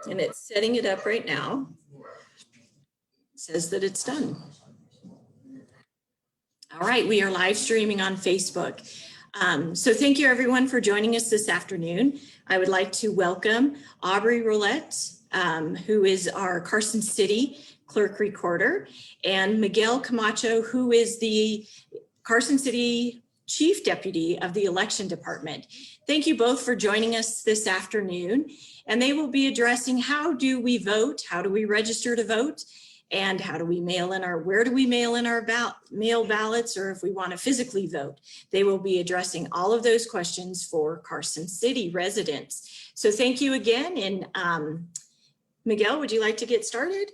and it's setting it up right now. It says that it's done. All right, we are live streaming on Facebook. So thank you everyone for joining us this afternoon. I would like to welcome Aubrey Rowlett, who is our Carson City Clerk Recorder, and Miquel Camacho, who is the Carson City Chief Deputy of the Election Department. Thank you both for joining us this afternoon. And they will be addressing how do we vote, how do we register to vote, and how do we mail in our, where do we mail in our mail ballots, or if we want to physically vote. They will be addressing all of those questions for Carson City residents. So thank you again. And Miquel, would you like to get started?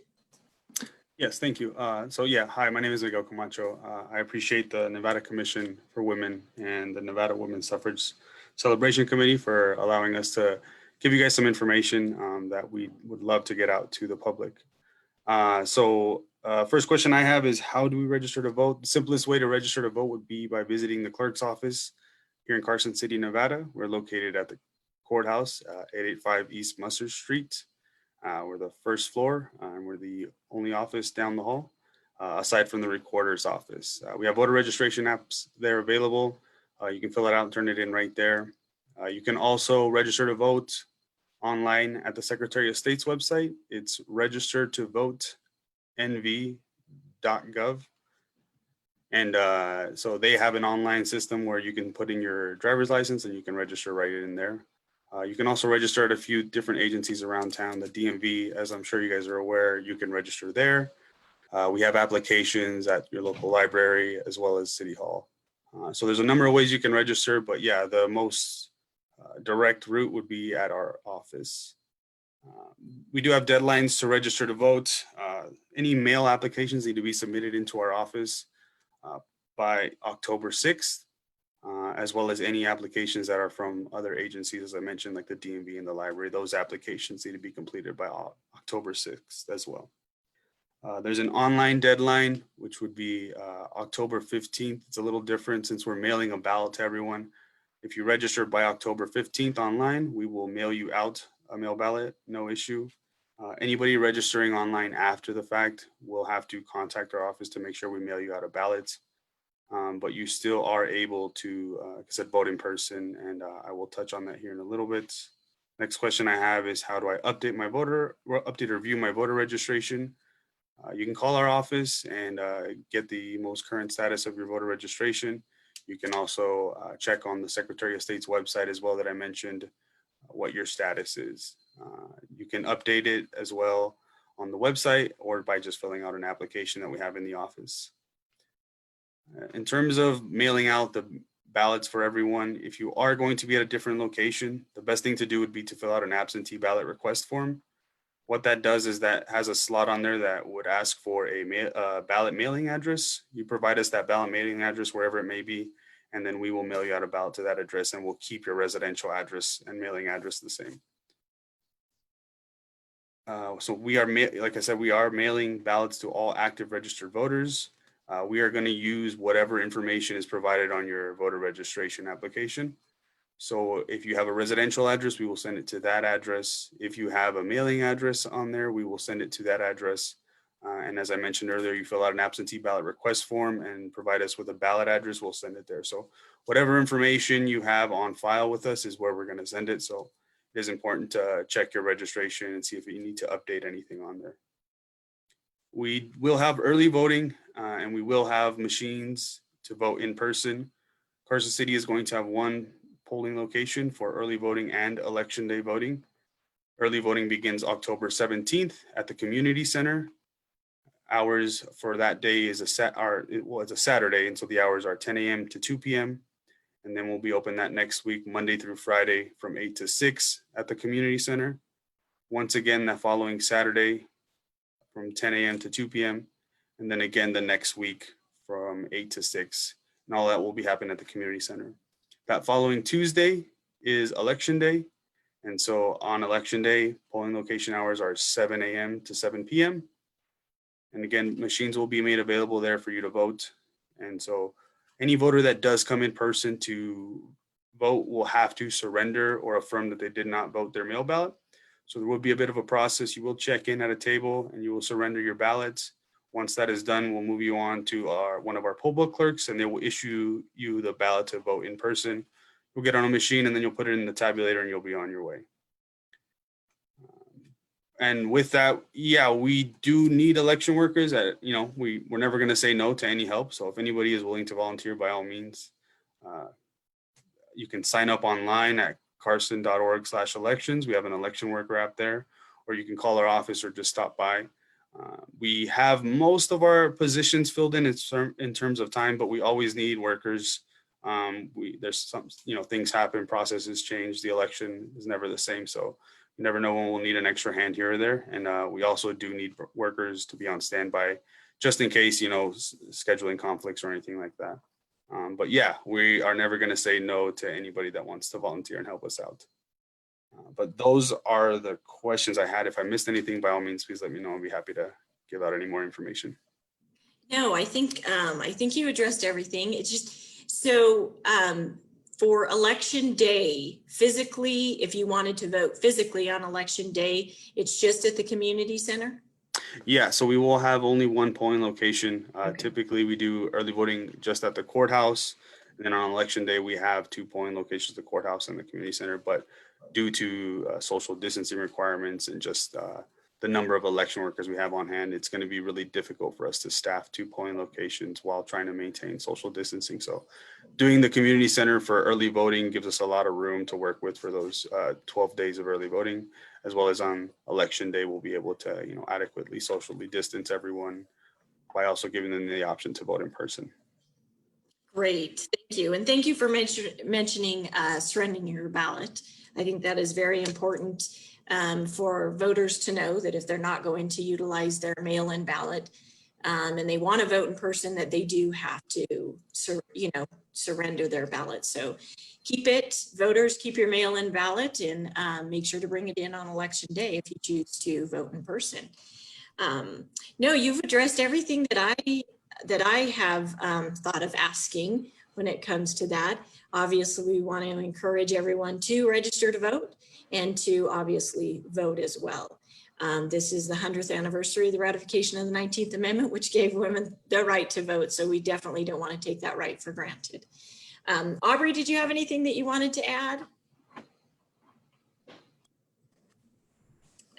Yes, thank you. So yeah, hi, my name is Miquel Camacho. I appreciate the Nevada Commission for Women and the Nevada Women's Suffrage Celebration Committee for allowing us to give you guys some information that we would love to get out to the public. First question I have is, how do we register to vote? The simplest way to register to vote would be by visiting the clerk's office here in Carson City, Nevada. We're located at the courthouse, 885 East Mustard Street. We're the first floor, and we're the only office down the hall, aside from the recorder's office. We have voter registration apps there available. You can fill it out and turn it in right there. You can also register to vote online at the Secretary of State's website. It's registertovotenv.gov. And so they have an online system where you can put in your driver's license and you can register right in there. You can also register at a few different agencies around town. The DMV, as I'm sure you guys are aware, you can register there. We have applications at your local library as well as City Hall. So there's a number of ways you can register, but yeah, the most direct route would be at our office. We do have deadlines to register to vote. Any mail applications need to be submitted into our office by October 6th. As well as any applications that are from other agencies, as I mentioned, like the DMV and the library. Those applications need to be completed by October 6th as well. There's an online deadline, which would be October 15th. It's a little different since we're mailing a ballot to everyone. If you register by October 15th online, we will mail you out a mail ballot, no issue. Anybody registering online after the fact will have to contact our office to make sure we mail you out a ballot. But you still are able to, like I said, vote in person, and I will touch on that here in a little bit. Next question I have is, how do I update or review my voter registration? You can call our office and get the most current status of your voter registration. You can also check on the Secretary of State's website as well that I mentioned what your status is. You can update it as well on the website or by just filling out an application that we have in the office. In terms of mailing out the ballots for everyone, if you are going to be at a different location, the best thing to do would be to fill out an absentee ballot request form. What that does is that has a slot on there that would ask for a ballot mailing address. You provide us that ballot mailing address wherever it may be, and then we will mail you out a ballot to that address, and we'll keep your residential address and mailing address the same. So we are, like I said, we are mailing ballots to all active registered voters. We are going to use whatever information is provided on your voter registration application. So if you have a residential address, we will send it to that address. If you have a mailing address on there, we will send it to that address. And as I mentioned earlier, you fill out an absentee ballot request form and provide us with a ballot address, we'll send it there. So whatever information you have on file with us is where we're going to send it. So it is important to check your registration and see if you need to update anything on there. We will have early voting and we will have machines to vote in person. Carson City is going to have one polling location for early voting and election day voting. Early voting begins October 17th at the community center. Hours for that day is it's a Saturday, and so the hours are 10 a.m. to 2 p.m. And then we'll be open that next week, Monday through Friday from 8 to 6 at the community center. Once again, that following Saturday from 10 a.m. to 2 p.m. And then again the next week from 8 to 6. And all that will be happening at the community center. That following Tuesday is election day. And so on election day, polling location hours are 7 a.m. to 7 p.m. And again, machines will be made available there for you to vote. And so any voter that does come in person to vote will have to surrender or affirm that they did not vote their mail ballot. So there will be a bit of a process. You will check in at a table and you will surrender your ballots. Once that is done, we'll move you on to one of our poll book clerks, and they will issue you the ballot to vote in person. You'll get on a machine and then you'll put it in the tabulator and you'll be on your way. And with that, yeah, we do need election workers. We're never going to say no to any help. So if anybody is willing to volunteer, by all means, you can sign up online at carson.org/elections. We have an election worker app there, or you can call our office or just stop by. We have most of our positions filled in terms of time, but we always need workers. There's some, things happen, processes change. The election is never the same. So you never know when we'll need an extra hand here or there. And we also do need workers to be on standby just in case, scheduling conflicts or anything like that. But yeah, we are never going to say no to anybody that wants to volunteer and help us out. But those are the questions I had. If I missed anything, by all means, please let me know. I'll be happy to give out any more information. No, I think you addressed everything. It's just so for election day, physically, if you wanted to vote physically on election day, it's just at the community center? Yeah, so we will have only one polling location. Okay. Typically, we do early voting just at the courthouse. And then on election day, we have 2 polling locations, the courthouse and the community center. But due to social distancing requirements and just the number of election workers we have on hand, it's going to be really difficult for us to staff 2 polling locations while trying to maintain social distancing. So doing the community center for early voting gives us a lot of room to work with for those 12 days of early voting, as well as on election day, we'll be able to, adequately socially distance everyone by also giving them the option to vote in person. Great, thank you. And thank you for mentioning surrendering your ballot. I think that is very important for voters to know that if they're not going to utilize their mail-in ballot and they want to vote in person, that they do have to, surrender their ballot. So voters, keep your mail-in ballot and make sure to bring it in on election day if you choose to vote in person. No, you've addressed everything that I have thought of asking when it comes to that. Obviously, we want to encourage everyone to register to vote and to obviously vote as well. This is the 100th anniversary of the ratification of the 19th Amendment, which gave women the right to vote. So we definitely don't want to take that right for granted. Aubrey, did you have anything that you wanted to add?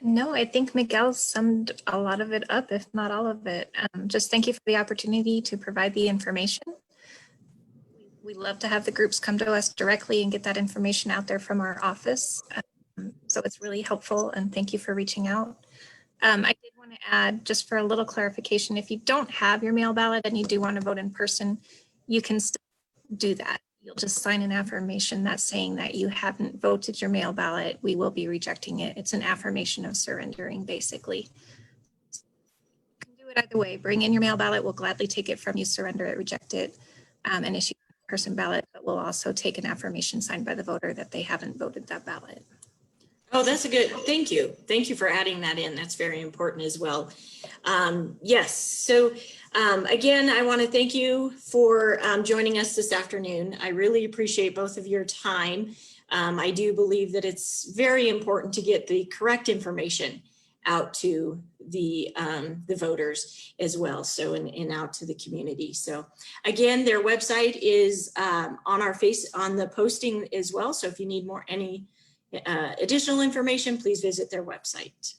No, I think Miquel summed a lot of it up, if not all of it. Just thank you for the opportunity to provide the information. We love to have the groups come to us directly and get that information out there from our office. So it's really helpful, and thank you for reaching out. I did want to add, just for a little clarification, if you don't have your mail ballot and you do want to vote in person, you can still do that. You'll just sign an affirmation that's saying that you haven't voted your mail ballot. We will be rejecting it. It's an affirmation of surrendering, basically. You can do it either way. Bring in your mail ballot. We'll gladly take it from you, surrender it, reject it, and issue a person ballot, but we'll also take an affirmation signed by the voter that they haven't voted that ballot. Oh, that's a good, thank you. Thank you for adding that in. That's very important as well. Yes, so again, I want to thank you for joining us this afternoon. I really appreciate both of your time. I do believe that it's very important to get the correct information out to the voters as well, so and out to the community. So again, their website is on the posting as well. So if you need any additional information, please visit their website.